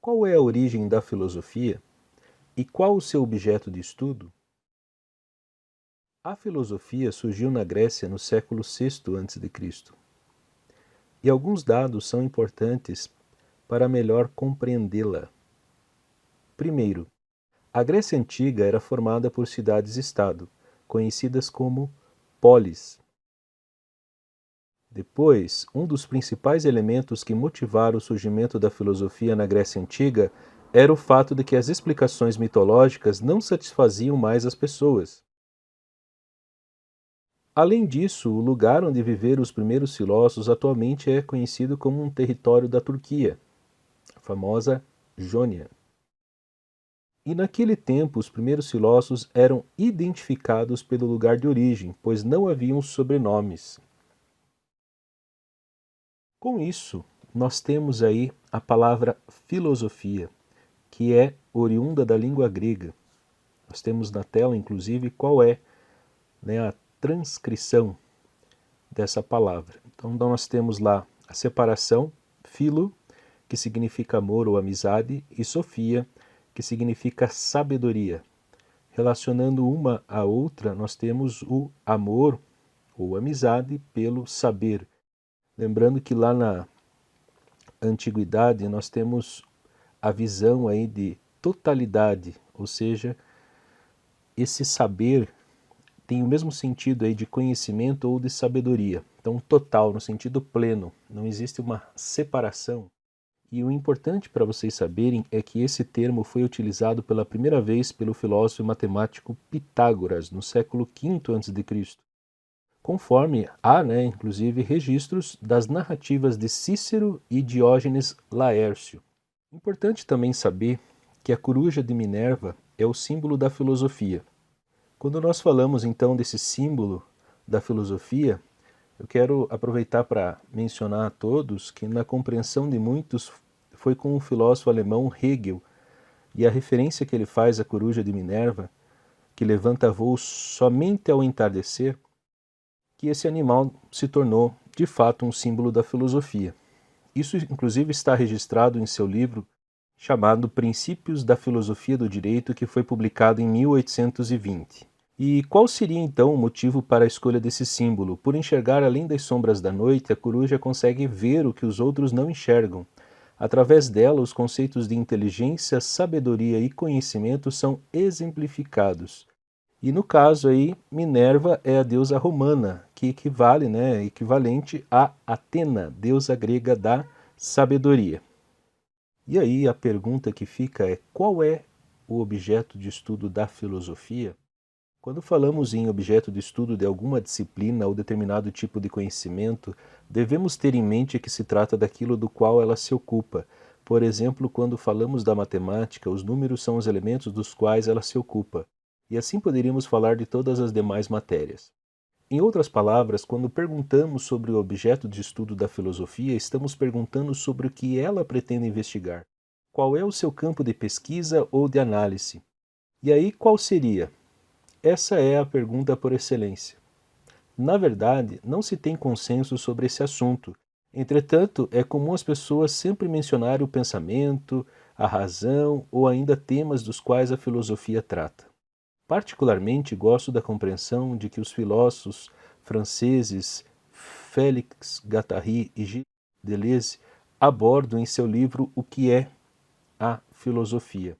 Qual é a origem da filosofia e qual o seu objeto de estudo? A filosofia surgiu na Grécia no século VI a.C. E alguns dados são importantes para melhor compreendê-la. Primeiro, a Grécia Antiga era formada por cidades-estado, conhecidas como polis. Depois, um dos principais elementos que motivaram o surgimento da filosofia na Grécia Antiga era o fato de que as explicações mitológicas não satisfaziam mais as pessoas. Além disso, o lugar onde viveram os primeiros filósofos atualmente é conhecido como um território da Turquia, a famosa Jônia. E naquele tempo, os primeiros filósofos eram identificados pelo lugar de origem, pois não haviam sobrenomes. Com isso, nós temos aí a palavra filosofia, que é oriunda da língua grega. Nós temos na tela, inclusive, qual é, a transcrição dessa palavra. Então, nós temos lá a separação, filo, que significa amor ou amizade, e sofia, que significa sabedoria. Relacionando uma à outra, nós temos o amor ou amizade pelo saber. Lembrando que lá na antiguidade nós temos a visão aí de totalidade, ou seja, esse saber tem o mesmo sentido aí de conhecimento ou de sabedoria. Então, total, no sentido pleno, não existe uma separação. E o importante para vocês saberem é que esse termo foi utilizado pela primeira vez pelo filósofo e matemático Pitágoras, no século V a.C., conforme há, inclusive, registros das narrativas de Cícero e Diógenes Laércio. Importante também saber que a coruja de Minerva é o símbolo da filosofia. Quando nós falamos então desse símbolo da filosofia, eu quero aproveitar para mencionar a todos que na compreensão de muitos foi com o filósofo alemão Hegel, e a referência que ele faz à coruja de Minerva, que levanta voo somente ao entardecer, que esse animal se tornou de fato um símbolo da filosofia. Isso inclusive está registrado em seu livro chamado Princípios da Filosofia do Direito, que foi publicado em 1820. E qual seria então o motivo para a escolha desse símbolo? Por enxergar além das sombras da noite, a coruja consegue ver o que os outros não enxergam. Através dela, os conceitos de inteligência, sabedoria e conhecimento são exemplificados. E no caso aí, Minerva é a deusa romana, que equivale, equivalente a Atena, deusa grega da sabedoria. E aí a pergunta que fica é: qual é o objeto de estudo da filosofia? Quando falamos em objeto de estudo de alguma disciplina ou determinado tipo de conhecimento, devemos ter em mente que se trata daquilo do qual ela se ocupa. Por exemplo, quando falamos da matemática, os números são os elementos dos quais ela se ocupa. E assim poderíamos falar de todas as demais matérias. Em outras palavras, quando perguntamos sobre o objeto de estudo da filosofia, estamos perguntando sobre o que ela pretende investigar. Qual é o seu campo de pesquisa ou de análise? E aí, qual seria? Essa é a pergunta por excelência. Na verdade, não se tem consenso sobre esse assunto. Entretanto, é comum as pessoas sempre mencionarem o pensamento, a razão ou ainda temas dos quais a filosofia trata. Particularmente gosto da compreensão de que os filósofos franceses Félix Guattari e Gilles Deleuze abordam em seu livro O que é a filosofia.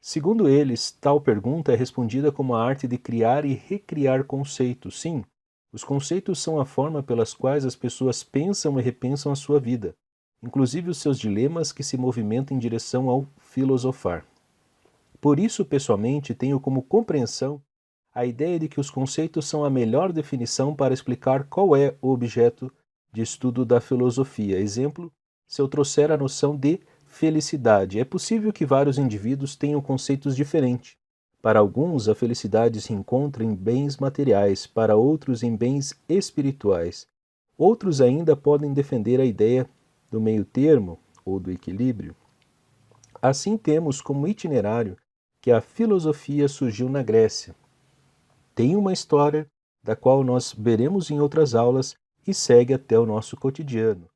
Segundo eles, tal pergunta é respondida como a arte de criar e recriar conceitos. Sim, os conceitos são a forma pelas quais as pessoas pensam e repensam a sua vida, inclusive os seus dilemas que se movimentam em direção ao filosofar. Por isso, pessoalmente, tenho como compreensão a ideia de que os conceitos são a melhor definição para explicar qual é o objeto de estudo da filosofia. Exemplo, se eu trouxer a noção de felicidade. É possível que vários indivíduos tenham conceitos diferentes. Para alguns, a felicidade se encontra em bens materiais, para outros em bens espirituais. Outros ainda podem defender a ideia do meio termo ou do equilíbrio. Assim temos como itinerário que a filosofia surgiu na Grécia. Tem uma história da qual nós veremos em outras aulas e segue até o nosso cotidiano.